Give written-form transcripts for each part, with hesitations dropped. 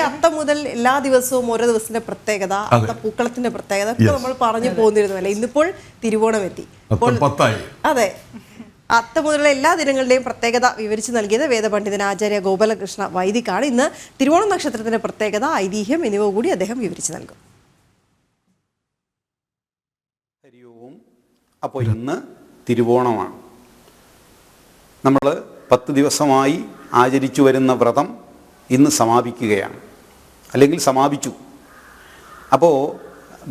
അത്തം മുതൽ എല്ലാ ദിവസവും ഓരോ ദിവസത്തിന്റെ പ്രത്യേകത, പൂക്കളത്തിന്റെ പ്രത്യേകത ഒക്കെ നമ്മൾ പറഞ്ഞു പോന്നിരുന്നു അല്ലെ. ഇന്നിപ്പോൾ തിരുവോണം എത്തി. അതെ, അത്തം മുതലുള്ള എല്ലാ ദിനങ്ങളുടെയും പ്രത്യേകത വിവരിച്ചു നൽകിയത് വേദപണ്ഡിതൻ ആചാര്യ ഗോപാലകൃഷ്ണ വൈദികാണ്. ഇന്ന് തിരുവോണം നക്ഷത്രത്തിന്റെ പ്രത്യേകത, ഐതിഹ്യം എന്നിവ കൂടി അദ്ദേഹം വിവരിച്ചു നൽകും. അപ്പോൾ ഇന്ന് തിരുവോണമാണ്. നമ്മൾ 10 ദിവസമായി ആചരിച്ചു വരുന്ന വ്രതം ഇന്ന് സമാപിക്കുകയാണ്, അല്ലെങ്കിൽ സമാപിച്ചു. അപ്പോൾ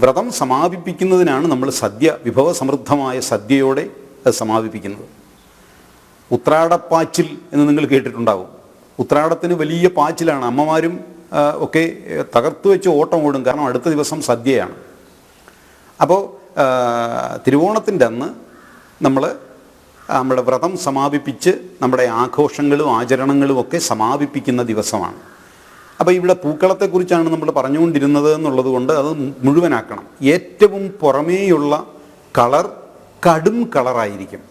വ്രതം സമാപിപ്പിക്കുന്നതിനാണ് നമ്മൾ സദ്യ, വിഭവസമൃദ്ധമായ സദ്യയോടെ അത് സമാപിപ്പിക്കുന്നത്. ഉത്രാടപ്പാച്ചിൽ എന്ന് നിങ്ങൾ കേട്ടിട്ടുണ്ടാവും. ഉത്രാടത്തിന് വലിയ പാച്ചിലാണ്. അമ്മമാരും ഒക്കെ തകർത്തു വെച്ച് ഓട്ടം ഓടും, കാരണം അടുത്ത ദിവസം സദ്യയാണ്. അപ്പോൾ തിരുവോണത്തിൻ്റെ അന്ന് നമ്മൾ നമ്മുടെ വ്രതം സമാപിപ്പിച്ച് നമ്മുടെ ആഘോഷങ്ങളും ആചരണങ്ങളും ഒക്കെ സമാപിപ്പിക്കുന്ന ദിവസമാണ്. അപ്പോൾ ഇവിടെ പൂക്കളത്തെക്കുറിച്ചാണ് നമ്മൾ പറഞ്ഞുകൊണ്ടിരുന്നത് എന്നുള്ളത് കൊണ്ട് അത് മുഴുവനാക്കണം. ഏറ്റവും പുറമേയുള്ള കളർ കടും കളറായിരിക്കും.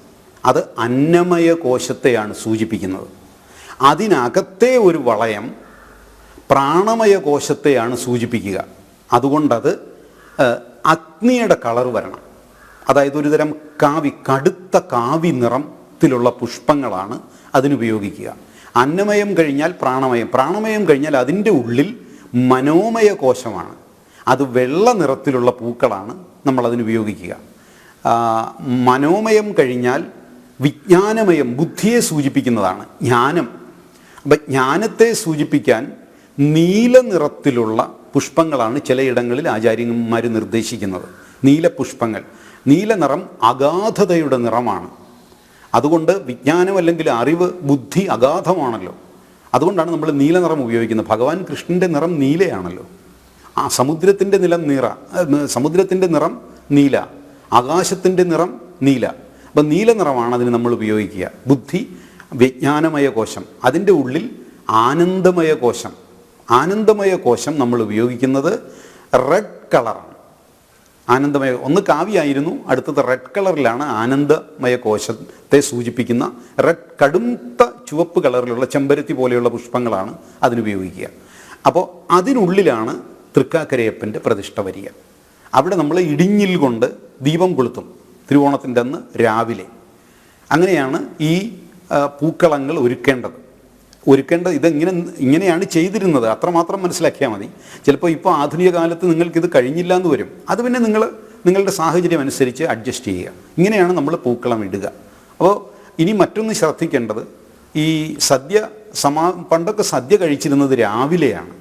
അത് അന്നമയ കോശത്തെയാണ് സൂചിപ്പിക്കുന്നത്. അതിനകത്തെ ഒരു വളയം പ്രാണമയ കോശത്തെയാണ് സൂചിപ്പിക്കുക. അതുകൊണ്ടത് അഗ്നിയുടെ കളർ വരണം. അതായത് ഒരുതരം കടുത്ത കാവി നിറത്തിലുള്ള പുഷ്പങ്ങളാണ് അതിനുപയോഗിക്കുക. അന്നമയം കഴിഞ്ഞാൽ പ്രാണമയം, പ്രാണമയം കഴിഞ്ഞാൽ അതിൻ്റെ ഉള്ളിൽ മനോമയ കോശമാണ്. അത് വെള്ള നിറത്തിലുള്ള പൂക്കളാണ് നമ്മളതിനുപയോഗിക്കുക. മനോമയം കഴിഞ്ഞാൽ വിജ്ഞാനമയം, ബുദ്ധിയെ സൂചിപ്പിക്കുന്നതാണ് ജ്ഞാനം. അപ്പം ജ്ഞാനത്തെ സൂചിപ്പിക്കാൻ നീല നിറത്തിലുള്ള പുഷ്പങ്ങളാണ് ചിലയിടങ്ങളിൽ ആചാര്യന്മാർ നിർദ്ദേശിക്കുന്നത്. നീലപുഷ്പങ്ങൾ. നീല നിറം അഗാധതയുടെ നിറമാണ്. അതുകൊണ്ട് വിജ്ഞാനം അല്ലെങ്കിൽ അറിവ്, ബുദ്ധി അഗാധമാണല്ലോ. അതുകൊണ്ടാണ് നമ്മൾ നീല നിറം ഉപയോഗിക്കുന്നത്. ഭഗവാൻ കൃഷ്ണൻ്റെ നിറം നീലയാണല്ലോ. ആ സമുദ്രത്തിൻ്റെ സമുദ്രത്തിൻ്റെ നിറം നീല, ആകാശത്തിൻ്റെ നിറം നീല. അപ്പം നീല നിറമാണ് അതിന് നമ്മൾ ഉപയോഗിക്കുക. ബുദ്ധി, വിജ്ഞാനമയ കോശം. അതിൻ്റെ ഉള്ളിൽ ആനന്ദമയ കോശം. ആനന്ദമയ കോശം നമ്മൾ ഉപയോഗിക്കുന്നത് റെഡ് കളറാണ്. ആനന്ദമയ, ഒന്ന് കാവ്യായിരുന്നു, അടുത്തത് റെഡ് കളറിലാണ്. ആനന്ദമയ കോശത്തെ സൂചിപ്പിക്കുന്ന റെഡ്, കടുത്ത ചുവപ്പ് കളറിലുള്ള ചെമ്പരത്തി പോലെയുള്ള പുഷ്പങ്ങളാണ് അതിനുപയോഗിക്കുക. അപ്പോൾ അതിനുള്ളിലാണ് തൃക്കാക്കരയപ്പൻ്റെ പ്രതിഷ്ഠ വരിക. അവിടെ നമ്മൾ ഇടിഞ്ഞിൽ കൊണ്ട് ദീപം കൊളുത്തും തിരുവോണത്തിൻ്റെ അന്ന് രാവിലെ. അങ്ങനെയാണ് ഈ പൂക്കളങ്ങൾ ഒരുക്കേണ്ടത്. ഇങ്ങനെയാണ് ചെയ്തിരുന്നത്. അത്രമാത്രം മനസ്സിലാക്കിയാൽ മതി. ചിലപ്പോൾ ഇപ്പോൾ ആധുനിക കാലത്ത് നിങ്ങൾക്കിത് കഴിഞ്ഞില്ല എന്ന് വരും. അത് പിന്നെ നിങ്ങളുടെ സാഹചര്യം അനുസരിച്ച് അഡ്ജസ്റ്റ് ചെയ്യുക. ഇങ്ങനെയാണ് നമ്മൾ പൂക്കളം ഇടുക. അപ്പോൾ ഇനി മറ്റൊന്ന് ശ്രദ്ധിക്കേണ്ടത്, ഈ പണ്ടൊക്കെ സദ്യ കഴിച്ചിരുന്നത് രാവിലെയാണ്,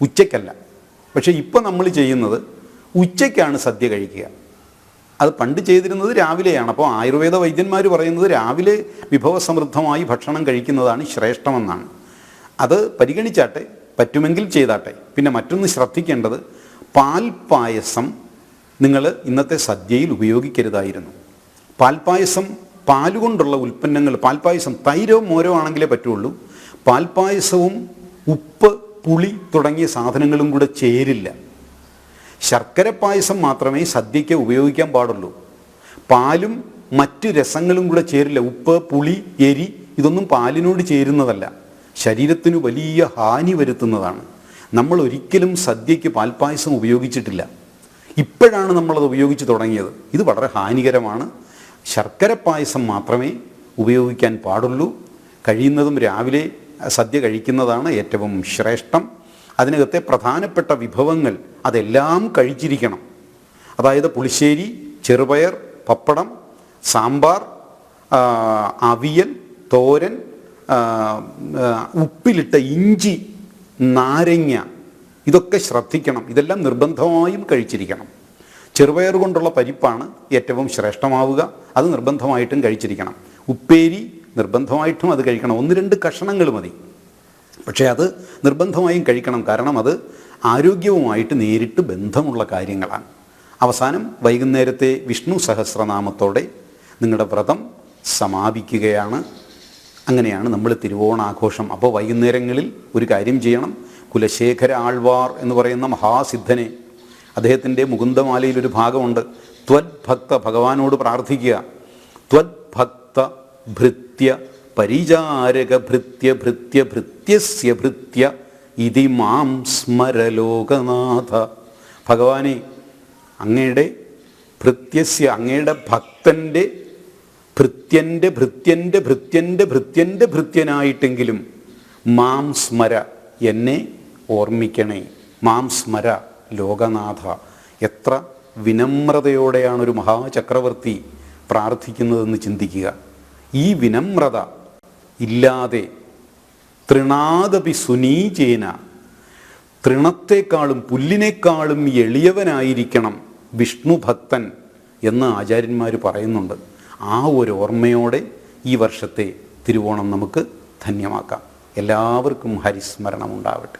ഉച്ചയ്ക്കല്ല. പക്ഷേ ഇപ്പോൾ നമ്മൾ ചെയ്യുന്നത് ഉച്ചയ്ക്കാണ് സദ്യ കഴിക്കുക. അത് പണ്ട് ചെയ്തിരുന്നത് രാവിലെയാണ്. അപ്പോൾ ആയുർവേദ വൈദ്യന്മാർ പറയുന്നത് രാവിലെ വിഭവസമൃദ്ധമായി ഭക്ഷണം കഴിക്കുന്നതാണ് ശ്രേഷ്ഠമെന്നാണ്. അത് പരിഗണിച്ചാട്ടെ, പറ്റുമെങ്കിൽ ചെയ്താട്ടെ. പിന്നെ മറ്റൊന്ന് ശ്രദ്ധിക്കേണ്ടത്, പാൽപ്പായസം നിങ്ങൾ ഇന്നത്തെ സദ്യയിൽ ഉപയോഗിക്കരുതായിരുന്നു. പാൽപ്പായസം, പാലുകൊണ്ടുള്ള ഉൽപ്പന്നങ്ങൾ, പാൽപ്പായസം തൈരോ മോരോ ആണെങ്കിലേ പറ്റുള്ളൂ. പാൽപ്പായസവും ഉപ്പ്, പുളി തുടങ്ങിയ സാധനങ്ങളും കൂടെ ചേരില്ല. ശർക്കര പായസം മാത്രമേ സദ്യയ്ക്ക് ഉപയോഗിക്കാൻ പാടുള്ളൂ. പാലും മറ്റ് രസങ്ങളും കൂടെ ചേരില്ല. ഉപ്പ്, പുളി, എരി ഇതൊന്നും പാലിനോട് ചേരുന്നതല്ല. ശരീരത്തിന് വലിയ ഹാനി വരുത്തുന്നതാണ്. നമ്മൾ ഒരിക്കലും സദ്യയ്ക്ക് പാൽപ്പായസം ഉപയോഗിച്ചിട്ടില്ല. ഇപ്പോഴാണ് നമ്മളത് ഉപയോഗിച്ച് തുടങ്ങിയത്. ഇത് വളരെ ഹാനികരമാണ്. ശർക്കര പായസം മാത്രമേ ഉപയോഗിക്കാൻ പാടുള്ളൂ. കഴിയുന്നതും രാവിലെ സദ്യ കഴിക്കുന്നതാണ് ഏറ്റവും ശ്രേഷ്ഠം. അതിനകത്തെ പ്രധാനപ്പെട്ട വിഭവങ്ങൾ അതെല്ലാം കഴിച്ചിരിക്കണം. അതായത് പുളിശ്ശേരി, ചെറുപയർ, പപ്പടം, സാമ്പാർ, അവിയൽ, തോരൻ, ഉപ്പിലിട്ട ഇഞ്ചി, നാരങ്ങ, ഇതൊക്കെ ശ്രദ്ധിക്കണം. ഇതെല്ലാം നിർബന്ധമായും കഴിച്ചിരിക്കണം. ചെറുപയർ കൊണ്ടുള്ള പരിപ്പാണ് ഏറ്റവും ശ്രേഷ്ഠമാവുക. അത് നിർബന്ധമായിട്ടും കഴിച്ചിരിക്കണം. ഉപ്പേരി നിർബന്ധമായിട്ടും അത് കഴിക്കണം. 1-2 കഷണങ്ങൾ മതി, പക്ഷേ അത് നിർബന്ധമായും കഴിക്കണം. കാരണം അത് ആരോഗ്യവുമായിട്ട് നേരിട്ട് ബന്ധമുള്ള കാര്യങ്ങളാണ്. അവസാനം വൈകുന്നേരത്തെ വിഷ്ണു സഹസ്രനാമത്തോടെ നിങ്ങളുടെ വ്രതം സമാപിക്കുകയാണ്. അങ്ങനെയാണ് നമ്മൾ തിരുവോണാഘോഷം. അപ്പോൾ വൈകുന്നേരങ്ങളിൽ ഒരു കാര്യം ചെയ്യണം. കുലശേഖര ആൾവാർ എന്ന് പറയുന്ന മഹാസിദ്ധനെ, അദ്ദേഹത്തിൻ്റെ മുകുന്ദമാലയിലൊരു ഭാഗമുണ്ട്. ത്വദ്ഭക്ത, ഭഗവാനോട് പ്രാർത്ഥിക്കുക. ത്വദ്ഭക്ത ഭൃത്യ പരിചാരക ഭൃത്യ ഭൃത്യ ഭൃത്യസ്യ ഭൃത്യ ഇതി മാം സ്മര ലോകനാഥ. ഭഗവാനെ, അങ്ങയുടെ ഭൃത്യസ്യ, അങ്ങയുടെ ഭക്തൻ്റെ ഭൃത്യൻ്റെ ഭൃത്യൻ്റെ ഭൃത്യൻ്റെ ഭൃത്യൻ്റെ ഭൃത്യനായിട്ടെങ്കിലും മാം സ്മര, എന്നെ ഓർമ്മിക്കണേ. മാം സ്മര ലോകനാഥ. എത്ര വിനമ്രതയോടെയാണ് ഒരു മഹാചക്രവർത്തി പ്രാർത്ഥിക്കുന്നതെന്ന് ചിന്തിക്കുക. ഈ വിനമ്രത ഇല്ലാതെ തൃണാദപി സുനീചേന, തൃണത്തെക്കാളും പുല്ലിനേക്കാളും എളിയവനായിരിക്കണം വിഷ്ണു ഭക്തൻ എന്ന് ആചാര്യന്മാർ പറയുന്നുണ്ട്. ആ ഒരു ഓർമ്മയോടെ ഈ വർഷത്തെ തിരുവോണം നമുക്ക് ധന്യമാക്കാം. എല്ലാവർക്കും ഹരിസ്മരണം ഉണ്ടാവട്ടെ.